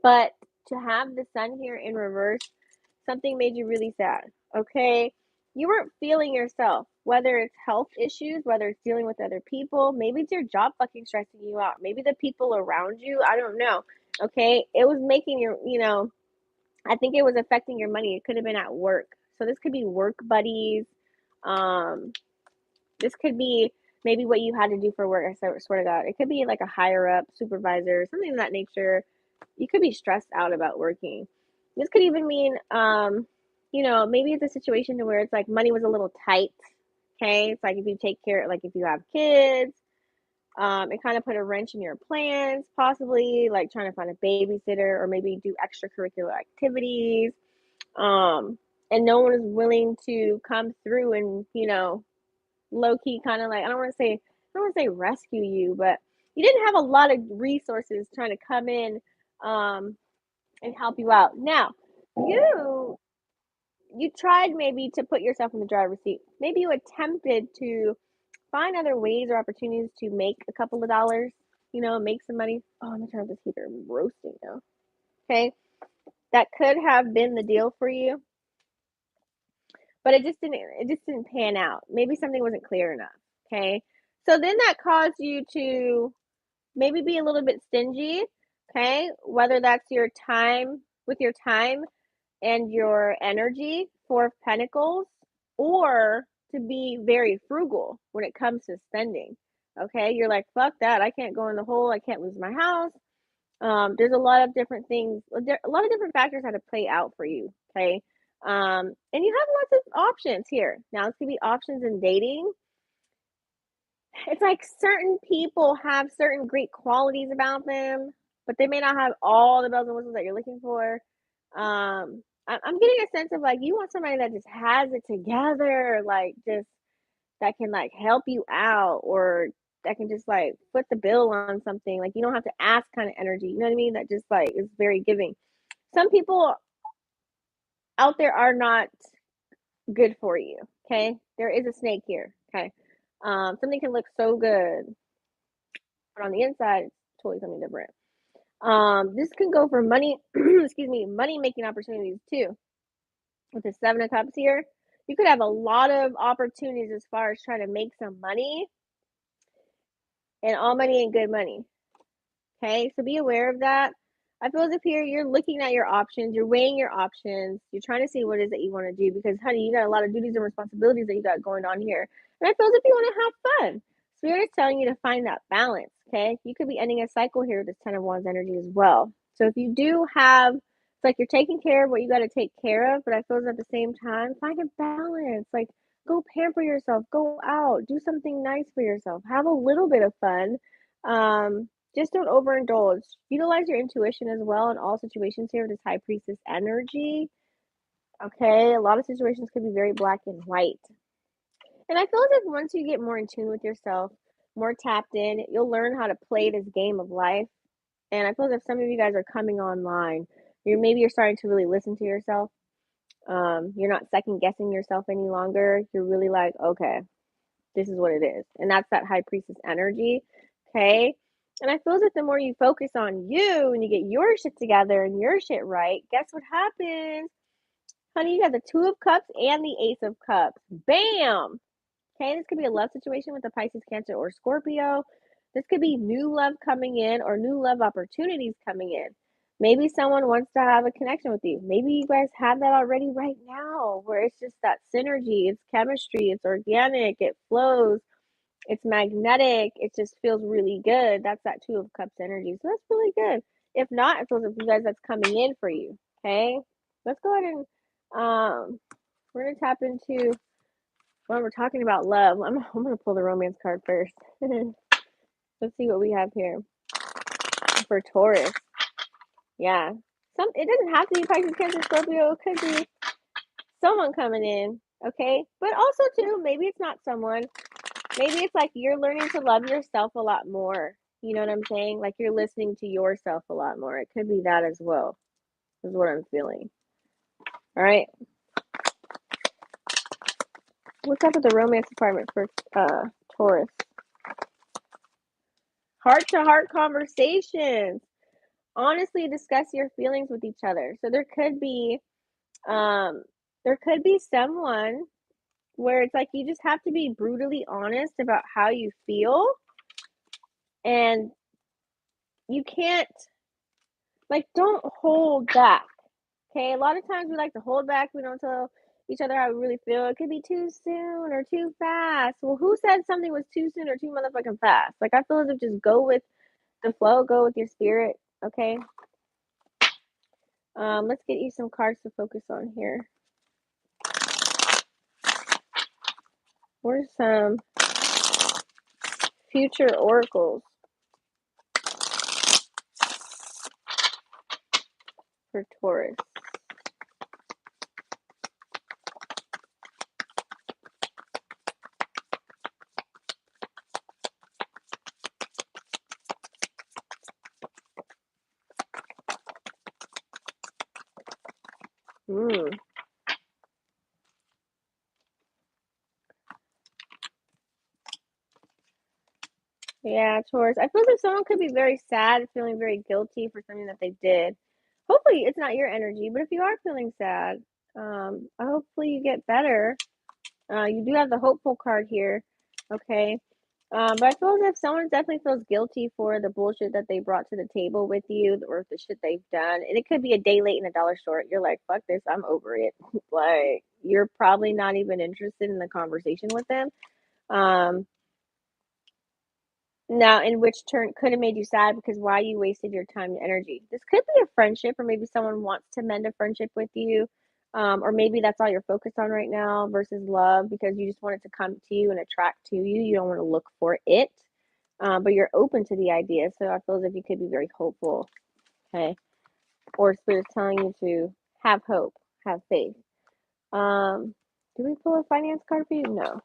But to have the sun here in reverse, something made you really sad, okay? You weren't feeling yourself, whether it's health issues, whether it's dealing with other people, maybe it's your job fucking stressing you out, maybe the people around you, I don't know, okay? It was making your, I think it was affecting your money. It could have been at work. So this could be work buddies. Um, this could be maybe what you had to do for work. I swear to God. It could be like a higher up supervisor, something of that nature. You could be stressed out about working. This could even mean, maybe it's a situation where it's like money was a little tight. Okay. It's like if you take care, like if you have kids, it kind of put a wrench in your plans, possibly like trying to find a babysitter or maybe do extracurricular activities. And no one is willing to come through and, low key kind of like, I don't want to say rescue you, but you didn't have a lot of resources trying to come in and help you out. Now, you you tried maybe to put yourself in the driver's seat. Maybe you attempted to find other ways or opportunities to make a couple of dollars, make some money. Oh, I'm gonna turn off this heater. I'm roasting now. Okay. That could have been the deal for you, but it just didn't pan out. Maybe something wasn't clear enough. Okay. So then that caused you to maybe be a little bit stingy. Okay. Whether that's your time and your energy, Four of Pentacles, or to be very frugal when it comes to spending. Okay, you're like, fuck that. I can't go in the hole. I can't lose my house. There's a lot of different things, a lot of different factors how to play out for you. Okay. And you have lots of options here. Now, this could be options in dating. It's like certain people have certain great qualities about them, but they may not have all the bells and whistles that you're looking for. I'm getting a sense of like you want somebody that just has it together, like just that can like help you out or that can just like foot the bill on something. Like you don't have to ask kind of energy. You know what I mean? That just like is very giving. Some people out there are not good for you. Okay. There is a snake here. Okay. Something can look so good, but on the inside, it's totally something different. This can go for money, excuse me, money making opportunities too. With the Seven of Cups here, you could have a lot of opportunities as far as trying to make some money, and all money ain't good money. Okay, so be aware of that. I feel as if here you're looking at your options, you're weighing your options, you're trying to see what it is that you want to do because, honey, you got a lot of duties and responsibilities that you got going on here. And I feel as if you want to have fun. Spirit is telling you to find that balance. Okay, you could be ending a cycle here with this Ten of Wands energy as well. So if you do have, it's like you're taking care of what you got to take care of, but I feel as at the same time, find a balance. Like, go pamper yourself, go out, do something nice for yourself, have a little bit of fun. Just don't overindulge. Utilize your intuition as well in all situations here with this High Priestess energy. Okay, a lot of situations could be very black and white. And I feel as if once you get more in tune with yourself, more tapped in, you'll learn how to play this game of life. And I feel as if some of you guys are coming online. You're starting to really listen to yourself. You're not second guessing yourself any longer. You're really like, okay, this is what it is. And that's that High Priestess energy. Okay. And I feel as if the more you focus on you and you get your shit together and your shit right, guess what happens? Honey, you got the Two of Cups and the Ace of Cups. Bam! Okay, this could be a love situation with a Pisces, Cancer, or Scorpio. This could be new love coming in or new love opportunities coming in. Maybe someone wants to have a connection with you. Maybe you guys have that already right now, where it's just that synergy, it's chemistry, it's organic, it flows, it's magnetic, it just feels really good. That's that Two of Cups energy. So that's really good. If not, it feels like you guys that's coming in for you. Okay, let's go ahead and we're gonna tap into when we're talking about love. I'm gonna pull the romance card first. Let's see what we have here for Taurus. Yeah, it doesn't have to be Pisces, Cancer, Scorpio. It could be someone coming in. Okay, but also too, maybe it's not someone. Maybe it's like you're learning to love yourself a lot more. You know what I'm saying? Like you're listening to yourself a lot more. It could be that as well, is what I'm feeling. All right. What's up with the romance department for Taurus? heart-to-heart conversations. Honestly discuss your feelings with each other. So there could be someone where it's like you just have to be brutally honest about how you feel, and you can't, like, don't hold back. Okay, a lot of times we like to hold back. We don't tell each other how we really feel. It could be too soon or too fast. Well, who said something was too soon or too motherfucking fast? Like, I feel as if just go with the flow, go with your spirit. Okay. Let's get you some cards to focus on here. Where's some future oracles for Taurus? Yeah, Taurus. I feel like someone could be very sad, feeling very guilty for something that they did. Hopefully, it's not your energy, but if you are feeling sad, hopefully you get better. You do have the hopeful card here, okay? But I feel as if someone definitely feels guilty for the bullshit that they brought to the table with you, or the shit they've done. And it could be a day late and a dollar short. You're like, fuck this, I'm over it. Like, you're probably not even interested in the conversation with them. Now, in which turn could have made you sad because why you wasted your time and energy. This could be a friendship, or maybe someone wants to mend a friendship with you. Or maybe that's all you're focused on right now versus love, because you just want it to come to you and attract to you. You don't want to look for it. But you're open to the idea. So I feel as if you could be very hopeful. Okay. Or Spirit's telling you to have hope, have faith. Do we pull a finance card for you? No.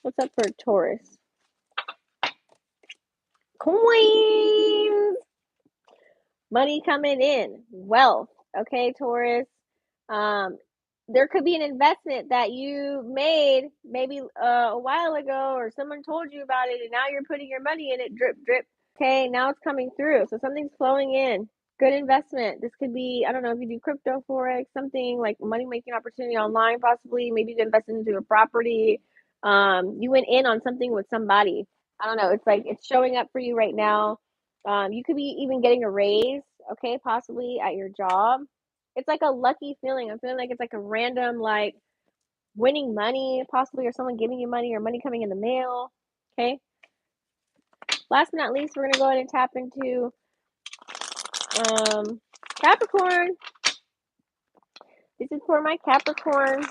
What's up for Taurus? Coins! Money coming in, wealth. Okay, Taurus. There could be an investment that you made maybe a while ago, or someone told you about it, and now you're putting your money in it, drip, drip. Okay, now it's coming through. So something's flowing in. Good investment. This could be, I don't know if you do crypto, forex, something like money making opportunity online, possibly. Maybe you invest into a property. You went in on something with somebody. I don't know. It's like it's showing up for you right now. You could be even getting a raise, okay, possibly at your job. It's like a lucky feeling. I'm feeling like it's like a random, like, winning money, possibly, or someone giving you money, or money coming in the mail. Okay. Last but not least, we're gonna go ahead and tap into Capricorn. This is for my Capricorn.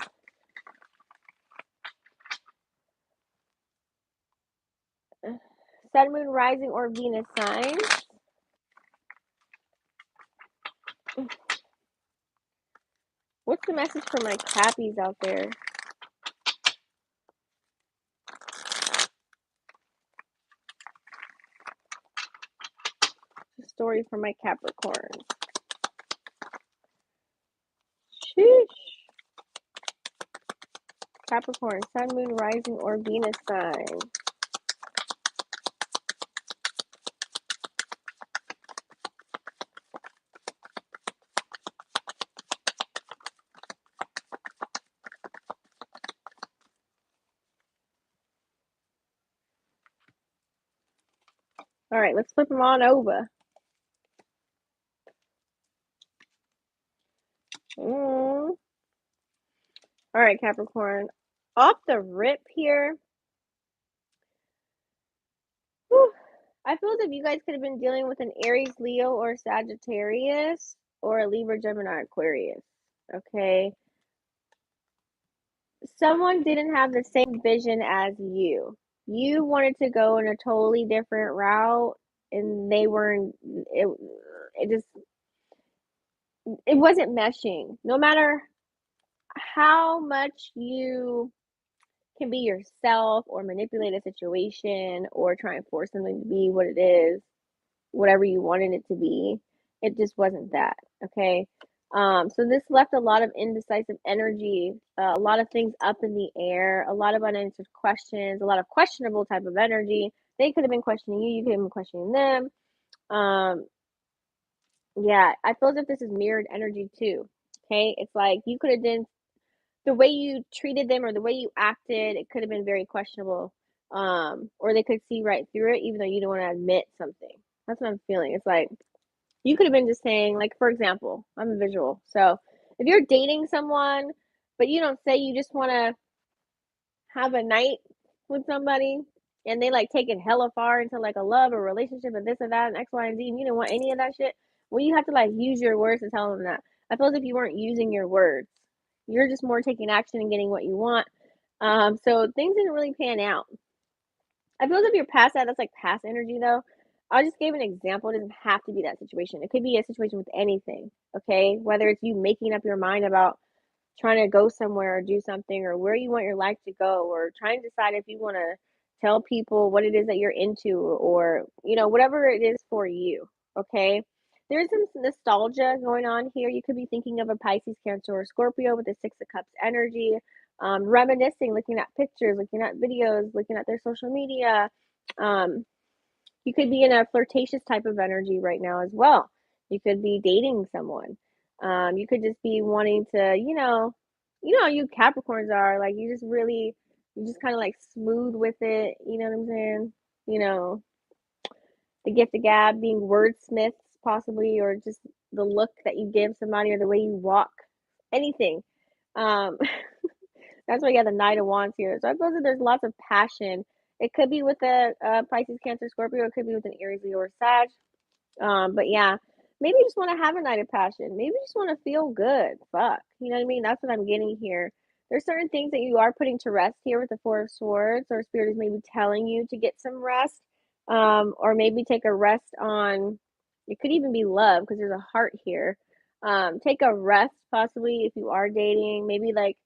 Sun, Moon, Rising, or Venus signs. What's the message for my Cappies out there? The story for my Capricorn. Sheesh. Capricorn, Sun, Moon, Rising, or Venus sign. All right, let's flip them on over. All right, Capricorn. Off the rip here. Whew, I feel as if you guys could have been dealing with an Aries, Leo, or Sagittarius, or a Libra, Gemini, Aquarius. Okay. Someone didn't have the same vision as you. You wanted to go in a totally different route, and they weren't. It wasn't meshing. No matter how much you can be yourself or manipulate a situation or try and force something to be what it is, whatever you wanted it to be, it just wasn't that. Okay. So this left a lot of indecisive energy, a lot of things up in the air, a lot of unanswered questions, a lot of questionable type of energy. They could have been questioning you. You could have been questioning them. Yeah, I feel as if this is mirrored energy too. Okay, it's like you could have done the way you treated them or the way you acted. It could have been very questionable. Or they could see right through it, even though you don't want to admit something. That's what I'm feeling. It's like you could have been just saying, like, for example, I'm a visual. So if you're dating someone, but you don't say you just want to have a night with somebody and they like take it hella far into like a love or relationship and this and that and X, Y, and Z, and you didn't want any of that shit, well, you have to like use your words to tell them that. I feel as if you weren't using your words. You're just more taking action and getting what you want. So things didn't really pan out. I feel as if you're past that. That's like past energy, though. I just gave an example. It doesn't have to be that situation. It could be a situation with anything, okay? Whether it's you making up your mind about trying to go somewhere or do something or where you want your life to go or trying to decide if you want to tell people what it is that you're into or, whatever it is for you, okay? There's some nostalgia going on here. You could be thinking of a Pisces, Cancer, or Scorpio with the Six of Cups energy, reminiscing, looking at pictures, looking at videos, looking at their social media. Um, you could be in a flirtatious type of energy right now as well. You could be dating someone. You could just be wanting to, how you Capricorns are, like you just kind of like smooth with it. You know what I'm saying? You know, the gift of gab, being wordsmiths possibly, or just the look that you give somebody or the way you walk, anything. Um, that's why you have the Knight of Wands here. So I feel that there's lots of passion. It could be with a Pisces, Cancer, Scorpio. It could be with an Aries, Leo, or Sag. But yeah, maybe you just want to have a night of passion. Maybe you just want to feel good. Fuck. You know what I mean? That's what I'm getting here. There's certain things that you are putting to rest here with the Four of Swords, or Spirit is maybe telling you to get some rest. Or maybe take a rest on, it could even be love because there's a heart here. Take a rest possibly if you are dating. Maybe like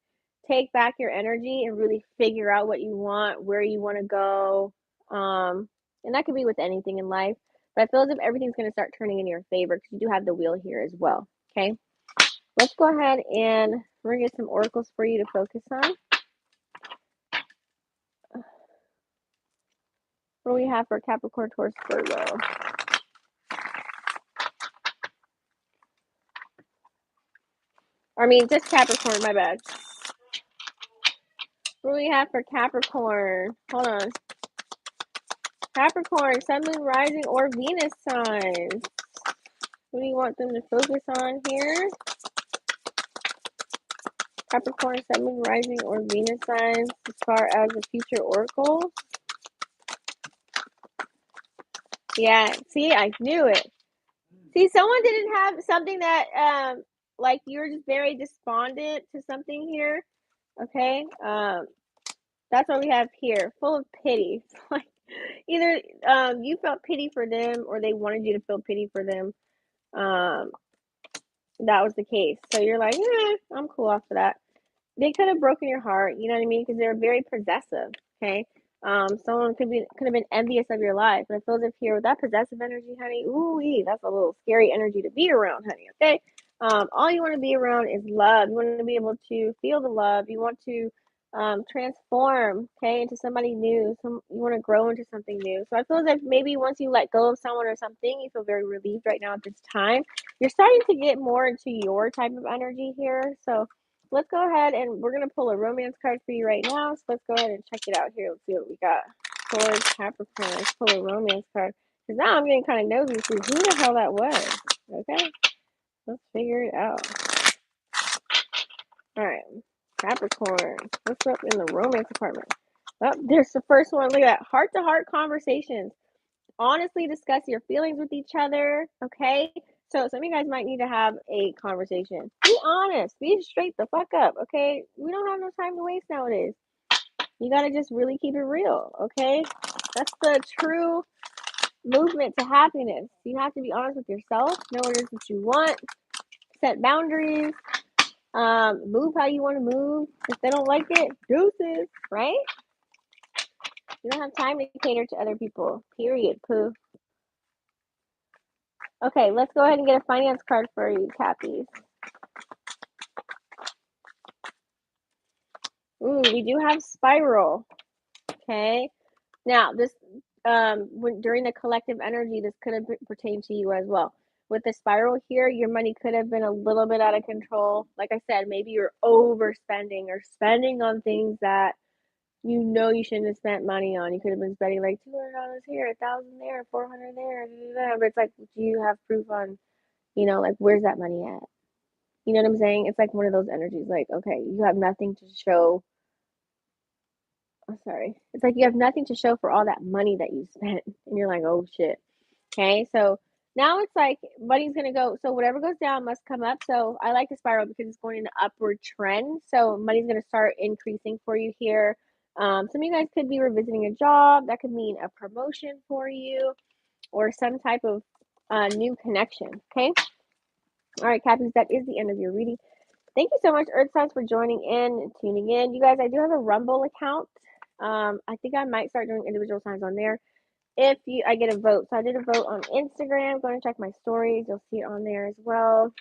take back your energy and really figure out what you want, where you want to go. And that could be with anything in life. But I feel as if everything's going to start turning in your favor because you do have the wheel here as well. Okay. Let's go ahead and we're going to get some oracles for you to focus on. What do we have for Capricorn, Taurus, Virgo? I mean, just Capricorn, my bad. What do we have for Capricorn? Hold on. Capricorn, Sun, Moon, Rising, or Venus signs. What do you want them to focus on here? Capricorn, Sun, Moon, Rising, or Venus signs as far as the future oracle. Yeah, see, I knew it. See, someone didn't have something that, like you're just very despondent to something here. Okay. That's what we have here, full of pity. Like either you felt pity for them or they wanted you to feel pity for them. That was the case. So you're like, I'm cool after that. They could have broken your heart, you know what I mean? Because they're very possessive. Okay. Someone could have been envious of your life. But it feels as if here with that possessive energy, honey, ooh, that's a little scary energy to be around, honey. Okay. All you want to be around is love. You want to be able to feel the love. You want to transform, okay, into somebody new. You want to grow into something new. So I feel as if maybe once you let go of someone or something, you feel very relieved right now at this time. You're starting to get more into your type of energy here. So let's go ahead and we're going to pull a romance card for you right now. So let's go ahead and check it out here. Let's see what we got. Taurus, Capricorn. Let's pull a romance card. Because now I'm getting kind of nosy to see who the hell that was. Okay. Let's figure it out. All right. Capricorn. What's up in the romance department? Oh, there's the first one. Look at that. Heart-to-heart conversations. Honestly discuss your feelings with each other. Okay. So some of you guys might need to have a conversation. Be honest. Be straight the fuck up. Okay. We don't have no time to waste nowadays. You got to just really keep it real. Okay. That's the true movement to happiness. You have to be honest with yourself. Know what it is that you want. Set boundaries. Move how you want to move. If they don't like it, deuces, right? You don't have time to cater to other people. Period. Pooh. Okay, let's go ahead and get a finance card for you, Cappies. Ooh, we do have Spiral. Okay. Now, this during the collective energy, this could have pertained to you as well. With the spiral here, your money could have been a little bit out of control. Like I said, maybe you're overspending or spending on things that you know you shouldn't have spent money on. You could have been spending like $200 here, 1,000 there, 400 there, but it's like, do you have proof on, like where's that money at? You know what I'm saying? It's like one of those energies. Like, okay, you have nothing to show. I'm sorry. It's like you have nothing to show for all that money that you spent, and you're like, oh shit. Okay, so now it's like money's gonna go. So whatever goes down must come up. So I like the spiral because it's going in an upward trend. So money's gonna start increasing for you here. Some of you guys could be revisiting a job. That could mean a promotion for you or some type of new connection. Okay. All right, Cappies, that is the end of your reading. Thank you so much, Earth Signs, for joining in and tuning in. You guys, I do have a Rumble account. I think I might start doing individual signs on there if I get a vote. So I did a vote on Instagram. Go and check my stories. You'll see it on there as well.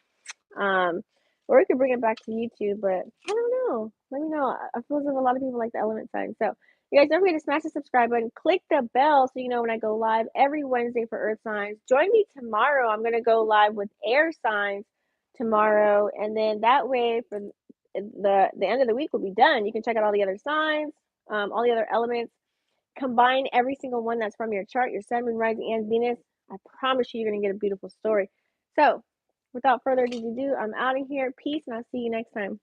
Or we could bring it back to YouTube, but I don't know. Let me know. I feel as if a lot of people like the element sign. So you guys don't forget to smash the subscribe button, click the bell so you know when I go live every Wednesday for Earth signs. Join me tomorrow. I'm gonna go live with air signs tomorrow, and then that way for the end of the week will be done. You can check out all the other signs, all the other elements. Combine every single one that's from your chart, your sun, moon, rising, and Venus. I promise you're going to get a beautiful story. So, without further ado, I'm out of here. Peace, and I'll see you next time.